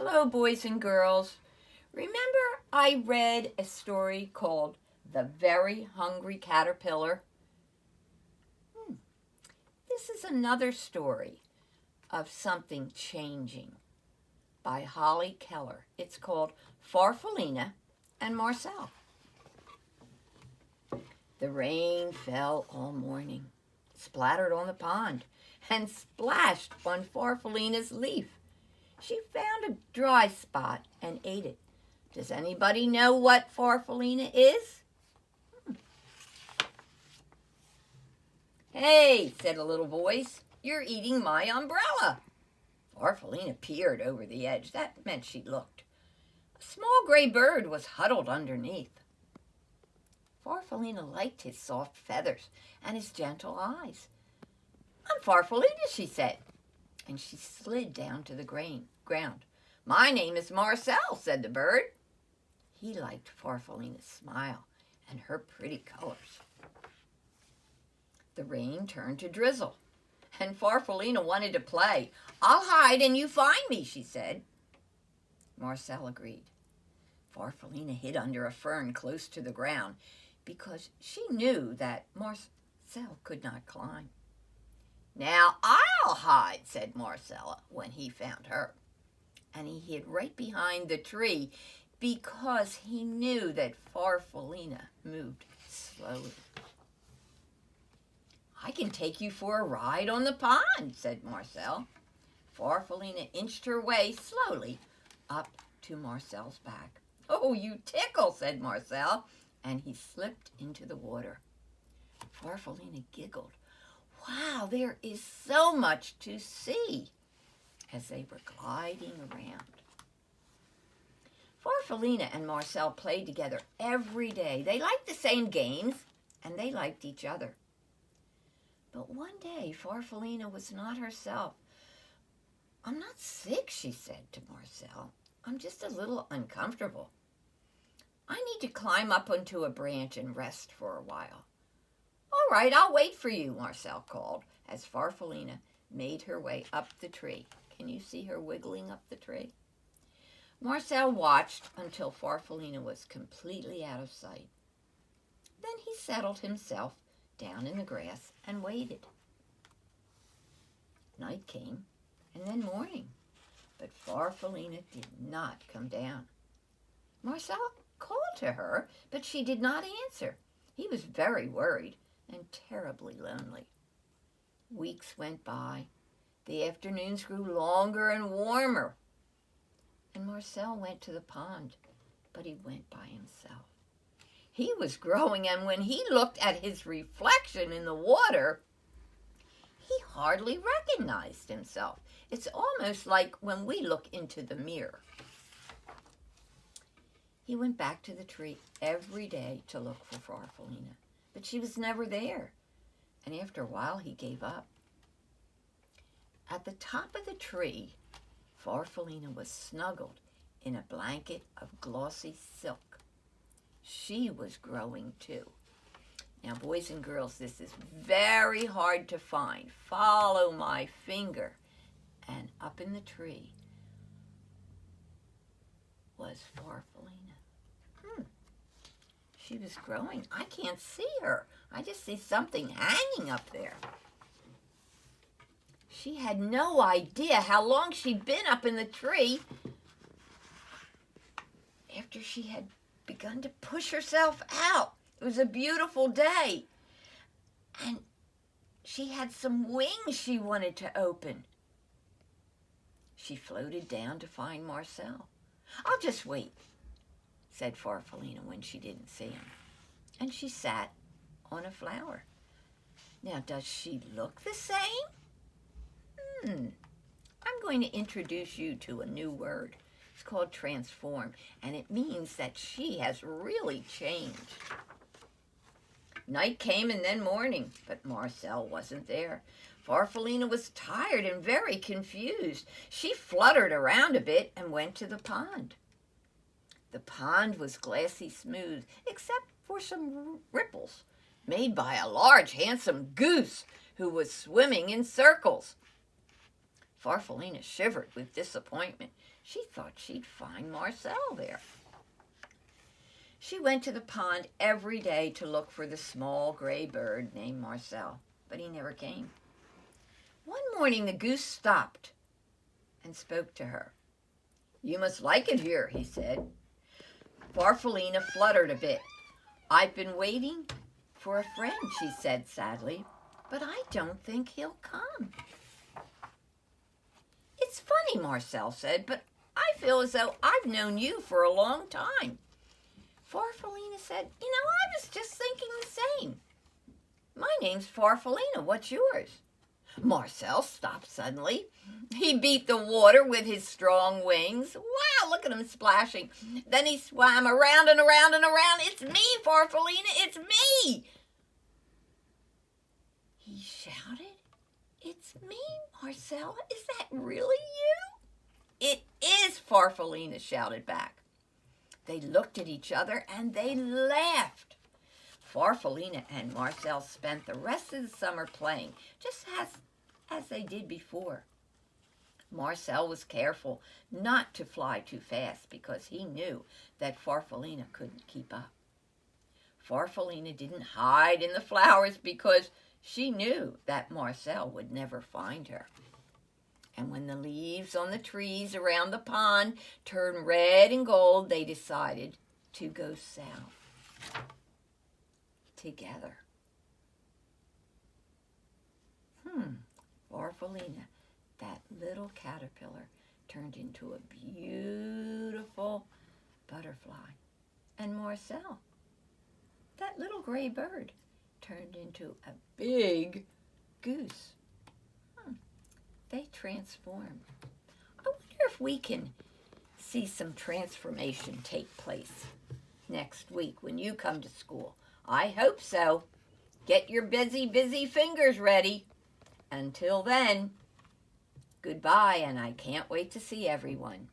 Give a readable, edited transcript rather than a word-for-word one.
Hello, boys and girls. Remember I read a story called The Very Hungry Caterpillar? This is another story of something changing by Holly Keller. It's called Farfallina and Marcel. The rain fell all morning, splattered on the pond, and splashed on Farfallina's leaf. She found a dry spot and ate it. Does anybody know what Farfallina is? Hey, said a little voice, you're eating my umbrella. Farfallina peered over the edge. That meant she looked. A small gray bird was huddled underneath. Farfallina liked his soft feathers and his gentle eyes. I'm Farfallina, she said, and she slid down to the ground. My name is Marcel, said the bird. He liked Farfallina's smile and her pretty colors. The rain turned to drizzle, and Farfallina wanted to play. I'll hide and you find me, she said. Marcel agreed. Farfallina hid under a fern close to the ground because she knew that Marcel could not climb. Now I'll hide, said Marcel when he found her. And he hid right behind the tree because he knew that Farfallina moved slowly. I can take you for a ride on the pond, said Marcel. Farfallina inched her way slowly up to Marcel's back. Oh, you tickle, said Marcel, and he slipped into the water. Farfallina giggled. Wow, there is so much to see, as they were gliding around. Farfallina and Marcel played together every day. They liked the same games, and they liked each other. But one day, Farfallina was not herself. I'm not sick, she said to Marcel. I'm just a little uncomfortable. I need to climb up onto a branch and rest for a while. All right, I'll wait for you, Marcel called, as Farfallina made her way up the tree. Can you see her wiggling up the tree? Marcel watched until Farfallina was completely out of sight. Then he settled himself down in the grass and waited. Night came, and then morning, but Farfallina did not come down. Marcel called to her, but she did not answer. He was very worried and terribly lonely. Weeks went by. The afternoons grew longer and warmer. And Marcel went to the pond, but he went by himself. He was growing, and when he looked at his reflection in the water, he hardly recognized himself. It's almost like when we look into the mirror. He went back to the tree every day to look for Farfallina, but she was never there, and after a while he gave up. At the top of the tree, Farfallina was snuggled in a blanket of glossy silk. She was growing too. Now, boys and girls, this is very hard to find. Follow my finger. And up in the tree was Farfallina. She was growing. I can't see her. I just see something hanging up there. She had no idea how long she'd been up in the tree after she had begun to push herself out. It was a beautiful day, and she had some wings she wanted to open. She floated down to find Marcel. I'll just wait, said Farfallina when she didn't see him, and she sat on a flower. Now, does she look the same? I'm going to introduce you to a new word. It's called transform, and it means that she has really changed. Night came and then morning, but Marcel wasn't there. Farfallina was tired and very confused. She fluttered around a bit and went to the pond. The pond was glassy smooth, except for some ripples made by a large, handsome goose who was swimming in circles. Farfallina shivered with disappointment. She thought she'd find Marcel there. She went to the pond every day to look for the small gray bird named Marcel, but he never came. One morning the goose stopped and spoke to her. "You must like it here," he said. Farfallina fluttered a bit. "I've been waiting for a friend," she said sadly, "but I don't think he'll come." "It's funny," Marcel said, "but I feel as though I've known you for a long time." Farfallina said, "I was just thinking the same. My name's Farfallina. What's yours?" Marcel stopped suddenly. He beat the water with his strong wings. Wow, look at him splashing. Then he swam around and around and around. "It's me, Farfallina, it's me!" He shouted. "It's me, Marcel. Is that really you?" "It is," Farfallina shouted back. They looked at each other and they laughed. Farfallina and Marcel spent the rest of the summer playing, just as they did before. Marcel was careful not to fly too fast because he knew that Farfallina couldn't keep up. Farfallina didn't hide in the flowers because she knew that Marcel would never find her. And when the leaves on the trees around the pond turned red and gold, they decided to go south together. Farfallina, that little caterpillar, turned into a beautiful butterfly. And Marcel, that little gray bird, turned into a big goose. They transformed. I wonder if we can see some transformation take place next week when you come to school. I hope so. Get your busy fingers ready. Until then, goodbye, and I can't wait to see everyone.